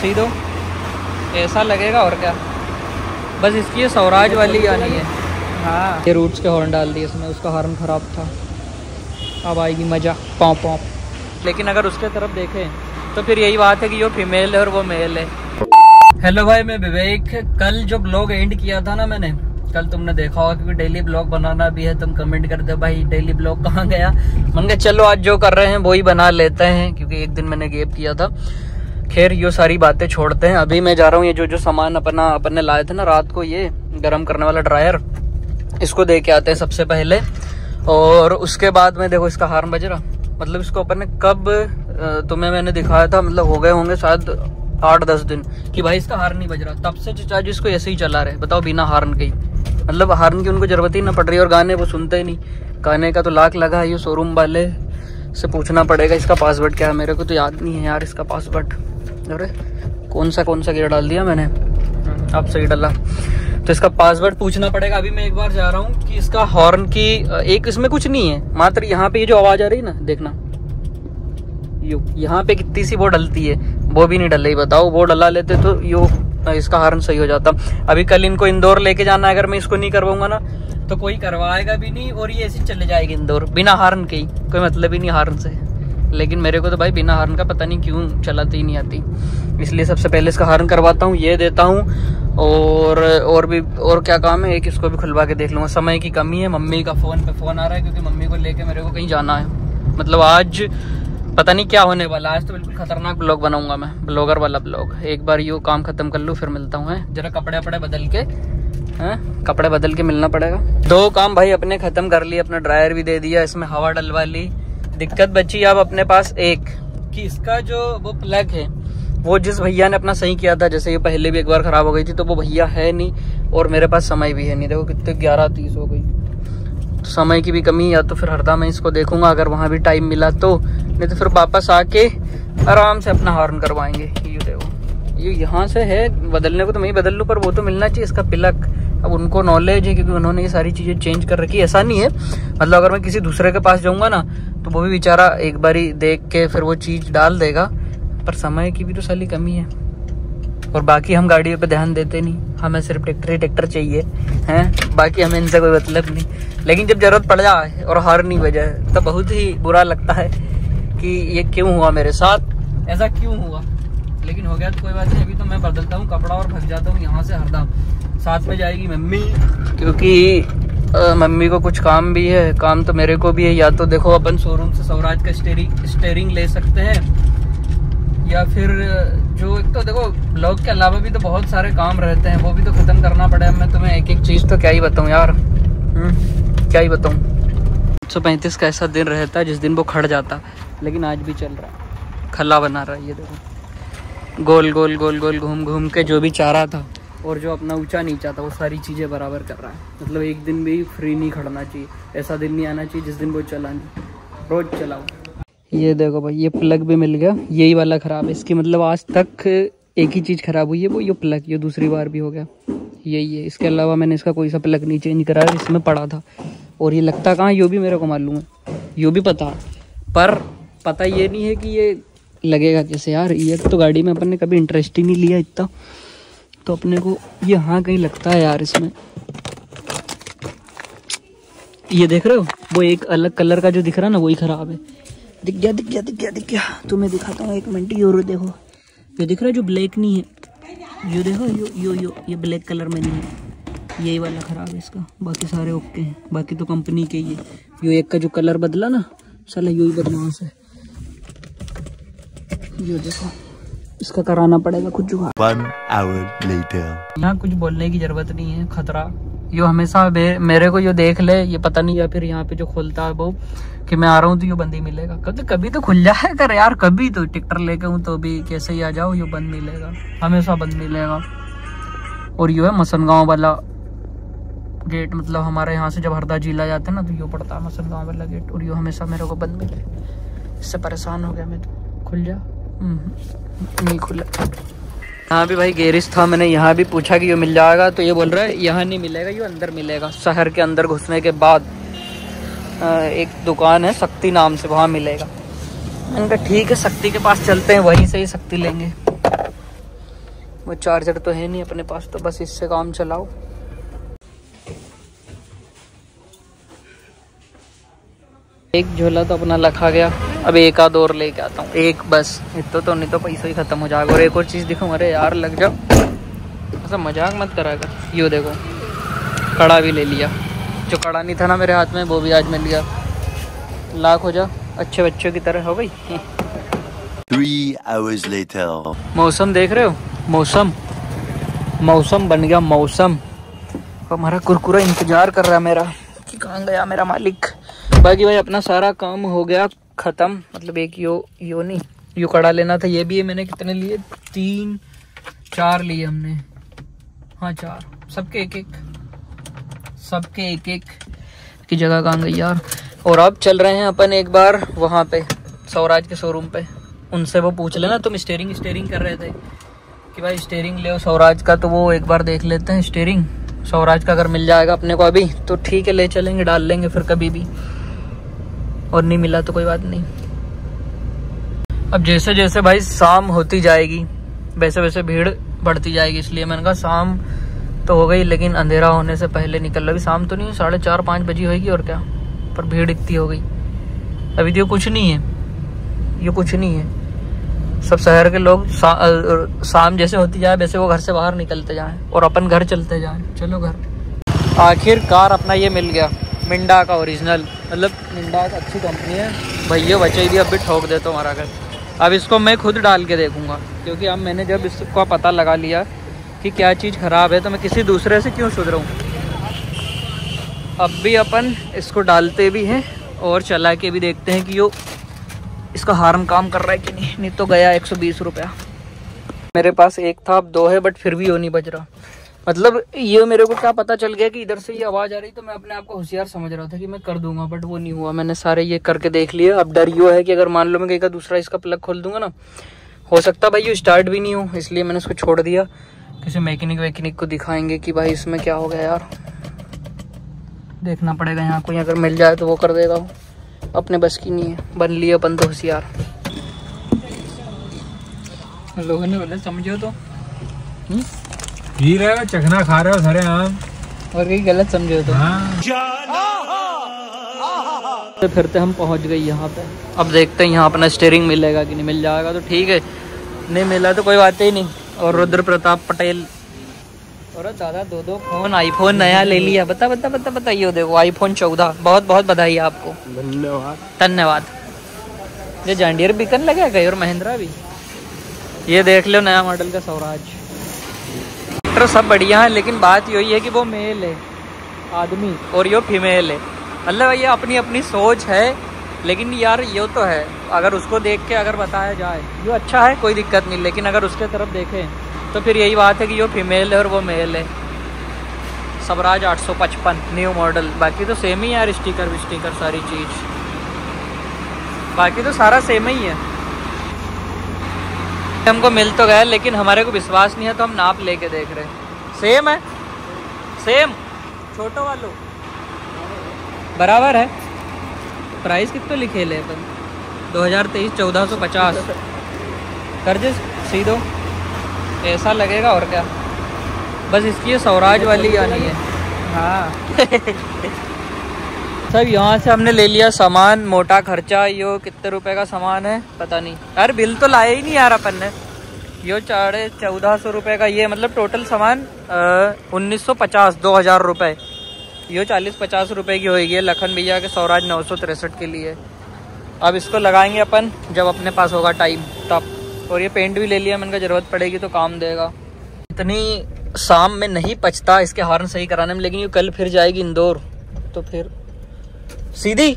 घुसी दो, ऐसा लगेगा और क्या। बस इसकी ये स्वराज वाली आनी है। हाँ, ये रूट्स के हॉर्न डाल दिए इसमें, उसका हॉर्न ख़राब था। अब आएगी मज़ा, पॉप पॉप। लेकिन अगर उसके तरफ देखें तो फिर यही बात है कि ये फीमेल है और वो मेल है। हेलो भाई, मैं विवेक। कल जो ब्लॉग एंड किया था ना मैंने, कल तुमने देखा होगा क्योंकि डेली ब्लॉग बनाना भी है। तुम कमेंट करते हो भाई डेली ब्लॉग कहाँ गया। मैंने कहा चलो आज जो कर रहे हैं वो ही बना लेते हैं, क्योंकि एक दिन मैंने गैप किया था। खैर ये सारी बातें छोड़ते हैं। अभी मैं जा रहा हूँ, ये जो सामान अपने लाए थे ना रात को, ये गर्म करने वाला ड्रायर, इसको दे के आते हैं सबसे पहले। और उसके बाद में देखो इसका हार्न बज रहा, मतलब इसको अपन ने कब तुम्हें मैंने दिखाया था, मतलब हो गए होंगे शायद 8-10 दिन कि भाई इसका हार्न नहीं बज रहा। तब से चाचा जी इसको ऐसे ही चला रहे, बताओ बिना हार्न के ही, मतलब हार्न की उनको जरूरत ही ना पड़ रही। और गाने वो सुनते ही नहीं, गाने का तो लाख लगा है। ये शोरूम वाले से पूछना पड़ेगा इसका पासवर्ड क्या है, मेरे को तो याद नहीं है यार इसका पासवर्ड। अरे कौन सा गियर डाल दिया मैंने, अब सही डाला। तो इसका पासवर्ड पूछना पड़ेगा। अभी मैं एक बार जा रहा हूँ कि इसका हॉर्न की एक इसमें कुछ नहीं है, मात्र यहाँ पे ये जो आवाज आ रही है ना, देखना यहाँ पे कितनी सी वो डलती है, वो भी नहीं डल रही। बताओ वो डला लेते तो इसका हॉर्न सही हो जाता। अभी कल इनको इंदौर लेके जाना है, अगर मैं इसको नहीं करवाऊंगा ना तो कोई करवाएगा भी नहीं, और ये ऐसे चले जाएगी इंदौर बिना हॉर्न के ही, कोई मतलब ही नहीं हॉर्न से। लेकिन मेरे को तो भाई बिना हॉर्न का पता नहीं क्यों चलाती ही नहीं आती, इसलिए सबसे पहले इसका हॉर्न करवाता हूँ, ये देता हूँ। और क्या काम है, एक इसको भी खुलवा के देख लूँगा। समय की कमी है, मम्मी का फ़ोन पे फ़ोन आ रहा है क्योंकि मम्मी को लेके मेरे को कहीं जाना है। मतलब आज पता नहीं क्या होने वाला, आज तो बिल्कुल खतरनाक ब्लॉग बनाऊंगा मैं, ब्लॉगर वाला ब्लॉग। एक बार ये काम खत्म कर लूँ फिर मिलता हूँ। जरा कपड़े बदल के मिलना पड़ेगा। 2 काम भाई अपने खत्म कर लिए, अपना ड्रायर भी दे दिया, इसमें हवा डलवा ली। दिक्कत बची अब अपने पास एक कि इसका जो वो प्लग है, वो जिस भैया ने अपना सही किया था, जैसे ये पहले भी एक बार खराब हो गई थी, तो वो भैया है नहीं और मेरे पास समय भी है नहीं। देखो कितने 11:30 हो गई, तो समय की भी कमी। या तो फिर हरदा में इसको देखूंगा अगर वहां भी टाइम मिला तो, नहीं तो फिर वापस आके आराम से अपना हॉर्न करवाएंगे। ये देखो ये यहाँ से है बदलने को, तो मैं ही बदल लूँ, पर वो तो मिलना चाहिए इसका प्लग। अब उनको नॉलेज है क्योंकि उन्होंने ये सारी चीज़ें चेंज कर रखी है। ऐसा नहीं है, मतलब अगर मैं किसी दूसरे के पास जाऊँगा ना तो वो भी बेचारा एक बारी देख के फिर वो चीज़ डाल देगा, पर समय की भी तो साली कमी है। और बाकी हम गाड़ियों पे ध्यान देते नहीं, हमें सिर्फ ट्रैक्टर चाहिए हैं, बाकी हमें इनसे कोई मतलब नहीं। लेकिन जब जरूरत पड़ जाए और हॉर्न नहीं बजा तो बहुत ही बुरा लगता है कि ये क्यों हुआ मेरे साथ, ऐसा क्यों हुआ। लेकिन हो गया तो कोई बात नहीं। अभी तो मैं बदलता हूँ कपड़ा और भाग जाता हूँ यहाँ से हरदा। साथ में जाएगी मम्मी, क्योंकि मम्मी को कुछ काम भी है, काम तो मेरे को भी है। या तो देखो अपन शोरूम से स्वराज का स्टेयरिंग ले सकते हैं, या फिर जो एक तो देखो ब्लॉग के अलावा भी तो बहुत सारे काम रहते हैं, वो भी तो खत्म करना पड़ेगा। मैं तुम्हें एक चीज़ तो क्या ही बताऊँ यार, क्या ही बताऊँ। 135 का ऐसा दिन रहता है जिस दिन वो खड़ जाता, लेकिन आज भी चल रहा है, खला बना रहा है। ये देखो गोल गोल घूम के जो भी चारा था और जो अपना ऊंचा नीचा था वो सारी चीज़ें बराबर कर रहा है। मतलब एक दिन भी फ्री नहीं खड़ना चाहिए, ऐसा दिन नहीं आना चाहिए जिस दिन वो चला नहीं, रोज चलाओ। ये देखो भाई ये प्लग भी मिल गया, यही वाला ख़राब है इसकी, मतलब आज तक एक ही चीज़ ख़राब हुई है, वो ये प्लग, ये दूसरी बार भी हो गया, यही है। इसके अलावा मैंने इसका कोई सा प्लग नहीं चेंज करा, इसमें पड़ा था। और ये लगता कहाँ, यो भी मेरे को मालूम है, यो भी पता, पर पता ये नहीं है कि ये लगेगा कैसे यार। ये तो गाड़ी में अपन ने कभी इंटरेस्ट ही नहीं लिया इतना, तो अपने को ये हाँ कहीं लगता है यार इसमें। ये देख रहे हो वो एक अलग कलर का जो दिख रहा है ना, वही ख़राब है। दिख गया तुम्हें दिखाता हूँ, एक मिनट। ये देखो, ये दिख रहा है जो ब्लैक नहीं है, ये देखो यो ये ब्लैक कलर में नहीं है, यही वाला ख़राब है इसका। बाकी सारे ओके हैं, बाकी तो कंपनी के ही है। यो एक का जो कलर बदला ना साला, यो ही बदमाश है। यो देखो इसका कराना पड़ेगा कुछ जुगाड़। 1 hour later। यहाँ कुछ बोलने की जरूरत नहीं है, खतरा यो हमेशा मेरे को यो देख ले, ये पता नहीं, या फिर यहाँ पे जो खोलता है वो कि मैं आ रहा हूँ तो यो बंद ही मिलेगा। कभी तो खुल जाए कर यार, कभी तो ट्रैक्टर लेके हूँ तो भी कैसे ही आ जाओ, यो बंद मिलेगा, हमेशा बंद मिलेगा। और यो है मसनगांव वाला गेट, मतलब हमारे यहाँ से जब हरदा जिला जाते हैं ना तो यो पड़ता है मसनगांव वाला गेट, और यो हमेशा मेरे को बंद मिले। इससे परेशान हो गया मैं तो। खुल जा, नहीं खुला। यहाँ भी भाई गैरेज था, मैंने यहाँ भी पूछा कि ये मिल जाएगा, तो ये बोल रहा है यहाँ नहीं मिलेगा, ये अंदर मिलेगा। शहर के अंदर घुसने के बाद एक दुकान है शक्ति नाम से, वहाँ मिलेगा। मैंने कहा ठीक है शक्ति के पास चलते हैं, वहीं से ही शक्ति लेंगे। वो चार्जर तो है नहीं अपने पास, तो बस इससे काम चलाओ। एक झोला तो अपना रखा गया, अब एक आध और लेके आता हूँ, एक बस, इतना तो नहीं तो पैसा ही खत्म हो जाएगा। और एक और चीज़ दिखाऊँ, अरे यार लग जाओ, ऐसा मजाक मत करा कर। यो देखो कड़ा भी ले लिया, जो कड़ा नहीं था ना मेरे हाथ में वो भी आज मिल गया। लाख हो जा, अच्छे बच्चों की तरह हो गई। 3 hours later. मौसम देख रहे हो, मौसम बन गया मौसम। हमारा कुरकुरा इंतजार कर रहा है मेरा कि कहाँ गया मेरा मालिक। बाकी भाई अपना सारा काम हो गया खत्म, मतलब एक यो नहीं, यो कड़ा लेना था, ये भी है। मैंने कितने लिए, 3-4 लिए हमने, हाँ 4, सबके एक की जगह कहाँ गई यार। और अब चल रहे हैं अपन एक बार वहाँ पे स्वराज के शोरूम पे, उनसे वो पूछ लेना। तुम स्टेयरिंग कर रहे थे कि भाई स्टेयरिंग ले स्वराज का, तो वो एक बार देख लेते हैं स्टेयरिंग स्वराज का। अगर मिल जाएगा अपने को अभी तो ठीक है, ले चलेंगे, डाल लेंगे फिर कभी भी, और नहीं मिला तो कोई बात नहीं। अब जैसे जैसे भाई शाम होती जाएगी वैसे वैसे भीड़ बढ़ती जाएगी, इसलिए मैंने कहा शाम तो हो गई लेकिन अंधेरा होने से पहले निकल। अभी शाम तो नहीं, 4:30-5 बजी होगी और क्या, पर भीड़ इतनी हो गई। अभी तो कुछ नहीं है, ये कुछ नहीं है। सब शहर के लोग शाम जैसे होती जाए वैसे वो घर से बाहर निकलते जाएं और अपन घर चलते जाएं। चलो घर। आखिरकार अपना ये मिल गया, मिंडा का ओरिजिनल, मतलब मिंडा का अच्छी कंपनी है भैया, बचे भी अब भी ठोक देता हूँ हमारा घर। अब इसको मैं खुद डाल के देखूंगा, क्योंकि अब मैंने जब इसका पता लगा लिया कि क्या चीज़ ख़राब है तो मैं किसी दूसरे से क्यों सुधरूँ। अब भी अपन इसको डालते भी हैं और चला के भी देखते हैं कि यो इसका हार्म काम कर रहा है कि नहीं तो गया 120 रुपया। मेरे पास एक था, अब 2 है, बट फिर भी यो नहीं बज रहा। मतलब ये मेरे को क्या पता चल गया कि इधर से ये आवाज़ आ रही, तो मैं अपने आप को होशियार समझ रहा था कि मैं कर दूंगा, बट वो नहीं हुआ। मैंने सारे ये करके देख लिए। अब डर यो है कि अगर मान लो मैं कहीं का दूसरा इसका प्लग खोल दूंगा ना, हो सकता भाई ये स्टार्ट भी नहीं हो, इसलिए मैंने इसको छोड़ दिया। किसी मैकेनिक को दिखाएंगे कि भाई इसमें क्या हो गया यार, देखना पड़ेगा। यहाँ कोई अगर मिल जाए तो वो कर देगा, वो अपने बस की नहीं है। बन लिए अपन तो होशियार। लोगों ने बोले समझो तो पी रहे हो, चखना खा रहे हो सारे आम, और कहीं गलत समझे तो। तो फिरते हम पहुंच गए यहाँ पे। अब देखते हैं यहाँ अपना स्टीयरिंग मिलेगा कि नहीं। मिल जाएगा तो ठीक है, नहीं मिला तो कोई बात ही नहीं। और रुद्र प्रताप पटेल, और दादा 2 फोन आईफोन नया ले लिया। बताइए, देखो आईफोन 14, बहुत बहुत बधाई आपको, धन्यवाद। ये जॉन्डियर बिकन लगा गई और महिंद्रा भी। ये देख लो नया मॉडल का स्वराज। ट्रैक्टर सब बढ़िया है, लेकिन बात यही है कि वो मेल है आदमी और यो फीमेल है। मतलब ये अपनी अपनी सोच है, लेकिन यार ये तो है, अगर उसको देख के अगर बताया जाए ये अच्छा है कोई दिक्कत नहीं, लेकिन अगर उसके तरफ देखें तो फिर यही बात है कि ये फीमेल है और वो मेल है। स्वराज 855 न्यू मॉडल, बाकी तो सेम ही है यार, स्टिकर सारी चीज़, बाकी तो सारा सेम ही है। हमको मिल तो गया, लेकिन हमारे को विश्वास नहीं है तो हम नाप लेके देख रहे हैं। सेम है, सेम छोटो वालों बराबर है। प्राइस कितना लिखे ले अपन, 2023 1450 कर दे सीधो, ऐसा लगेगा और क्या। बस इसकी ये स्वराज वाली आनी है। हाँ सब यहाँ से हमने ले लिया सामान, मोटा खर्चा। यो कितने रुपए का सामान है पता नहीं यार, बिल तो लाया ही नहीं यार अपन ने। यो 1450 रुपये का ये, मतलब टोटल सामान 1950 2000 रुपये। यो 40-50 रुपये की होगी लखन भैया के स्वराज 963 के लिए। अब इसको लगाएंगे अपन जब अपने पास होगा टाइम तब। और ये पेंट भी ले लिया, मैंने कहा ज़रूरत पड़ेगी तो काम देगा। इतनी शाम में नहीं पचता इसके हॉर्न सही कराने में, लेकिन ये कल फिर जाएगी इंदौर, तो फिर सीधी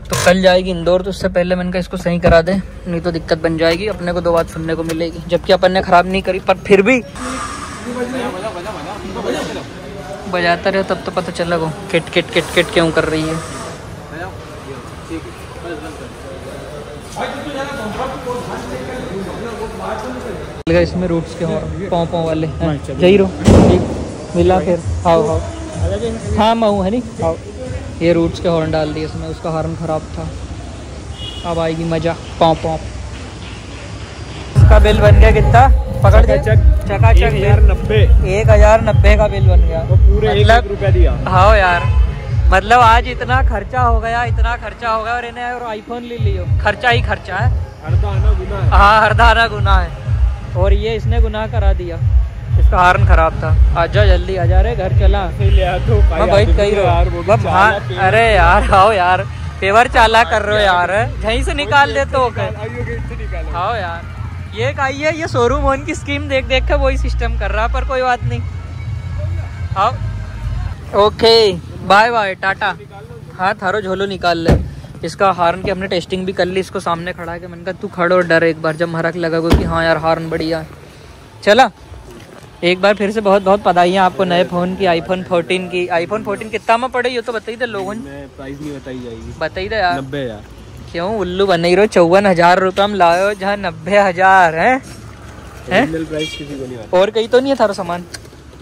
तो कल जाएगी इंदौर, तो उससे पहले मैंने कहा इसको सही करा दे, नहीं तो दिक्कत बन जाएगी। अपने को 2 बात सुनने को मिलेगी, जबकि अपन ने ख़राब नहीं करी, पर फिर भी बजाता रहे तब तो पता चला वो किट किट किट किट क्यों कर रही है। इसमें रूट्स के हॉर्न पाँव वाले जही रो मिला, फिर हाउ हाँ मैं है नहीं हाउ। ये रूट्स के हॉर्न डाल दिए इसमें, उसका हॉर्न ख़राब था। अब आएगी मज़ा पाँव। इसका बिल बन गया कितना? पकड़ दे। चकाचक 1090 का बिल बन गया। पूरे 1 लाख रुपया दिया। हाँ यार, मतलब आज इतना खर्चा हो गया और इन्हें और आईफोन ले लियो। खर्चा ही खर्चा है, हरदा आना गुनाह है। हाँ, हरदाना गुनाह है। और ये इसने गुनाह करा दिया, इसका हार्न खराब था। आजा जल्दी आजा रे, घर चला। मैं बैठ कही रहो। हाँ अरे यार आओ यार, पेवर चाला कर रहे हो यार, यहीं से निकाल दे तो। हाँ यार, ये आई है, ये शोरूम ओन की स्कीम देख देख के वही सिस्टम कर रहा, पर कोई बात नहीं। हाँ ओके, बाय बाय, टाटा। हाँ थारो झोलो निकाल ले। इसका हार्न की हमने टेस्टिंग भी कर ली, इसको सामने खड़ा के मैंने कहा तू खड़ो डर एक बार, जब मरक लगा कि हाँ यार हार्न बढ़िया है। चला एक बार फिर से बहुत बहुत बधाइयाँ आपको नए फ़ोन की, आईफोन 14 की। आईफोन 14 कितना में पड़े ये तो बताई दे लोगों ने। प्राइस नहीं बताई जाएगी, बताई दे यार। 90 यार। क्यों उल्लू बन ही रहो, 54,000 रुपये हम लाओ जहाँ 90,000 है। प्राइस किसी को नहीं आता। और कहीं तो नहीं है थारा सामान?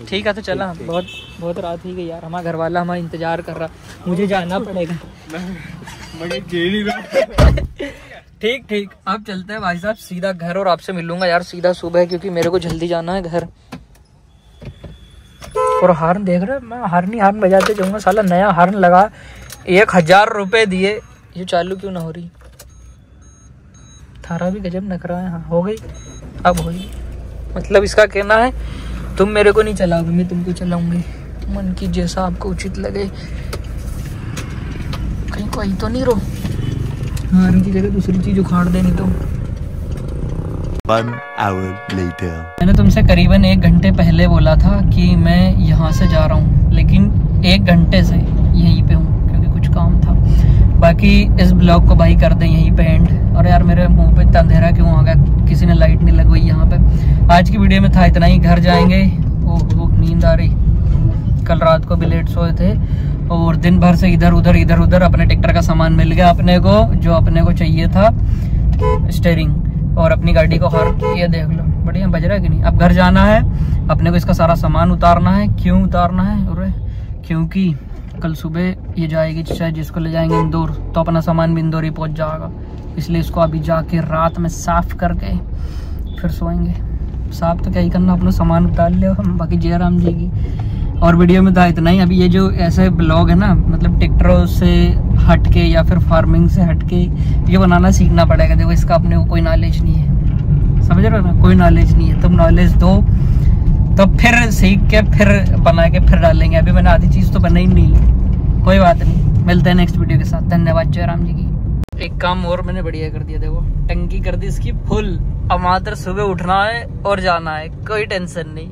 ठीक है तो चला, बहुत रात ही गई यार, हमारा घर वाला हमारा इंतजार कर रहा, मुझे जाना पड़ेगा। ठीक ठीक, अब चलते हैं भाई साहब सीधा घर, और आपसे मिलूंगा यार सीधा सुबह, क्योंकि मेरे को जल्दी जाना है घर। और हार्न देख रहे, मैं हार्न बजाते जाऊंगा। साला नया हार्न लगा, 1,000 रुपए दिए, ये चालू क्यों ना हो रही? थारा भी गजब नखरा है। हाँ हो गई, अब हो गई। मतलब इसका कहना है तुम मेरे को नहीं चलाओगे, मैं तुमको चलाऊंगी, मन की जैसा आपको उचित लगे। कहीं कोई तो नहीं रो, हार्न की जगह दूसरी चीज उखाड़ देनी तो। 1 hour later. मैंने तुमसे करीबन 1 घंटे पहले बोला था कि मैं यहाँ से जा रहा हूँ, लेकिन 1 घंटे से यहीं पे हूँ क्योंकि कुछ काम था। बाकी इस ब्लॉग को भाई कर दें यहीं पे एंड। और यार मेरे मुंह पे इतना अंधेरा क्यों आ गया, किसी ने लाइट नहीं लगवाई यहाँ पे। आज की वीडियो में था इतना ही, घर जाएंगे। ओह नींद आ रही, कल रात को भी लेट सोए थे, और दिन भर से इधर उधर अपने ट्रैक्टर का सामान मिल गया अपने को, जो अपने को चाहिए था, स्टीयरिंग और अपनी गाड़ी को हॉर्न। ये देख लो बढ़िया बज रहा है कि नहीं। अब घर जाना है, अपने को इसका सारा सामान उतारना है। क्यों उतारना है? अरे क्योंकि कल सुबह ये जाएगी शायद, जिसको ले जाएंगे इंदौर, तो अपना सामान भी इंदौर ही पहुंच जाएगा। इसलिए इसको अभी जाके रात में साफ करके फिर सोएंगे। साफ तो क्या ही करना, अपना सामान उतार ले हम, बाकी जयराम जी की। और वीडियो में था इतना ही। अभी ये जो ऐसे ब्लॉग है ना, मतलब ट्रैक्टरों से हटके या फिर फार्मिंग से हटके ये बनाना सीखना पड़ेगा। देखो इसका अपने को कोई नॉलेज नहीं है, समझ रहे हो ना, कोई नॉलेज नहीं है। तुम नॉलेज दो तो फिर सीख के फिर बना के फिर डालेंगे। अभी मैंने आधी चीज़ तो बनाई नहीं, कोई बात नहीं। मिलते हैं नेक्स्ट वीडियो के साथ। धन्यवाद जयराम जी की। एक काम और मैंने बढ़िया कर दिया, देखो टंकी कर दी इसकी फुल। अब मात्र सुबह उठना है और जाना है, कोई टेंशन नहीं।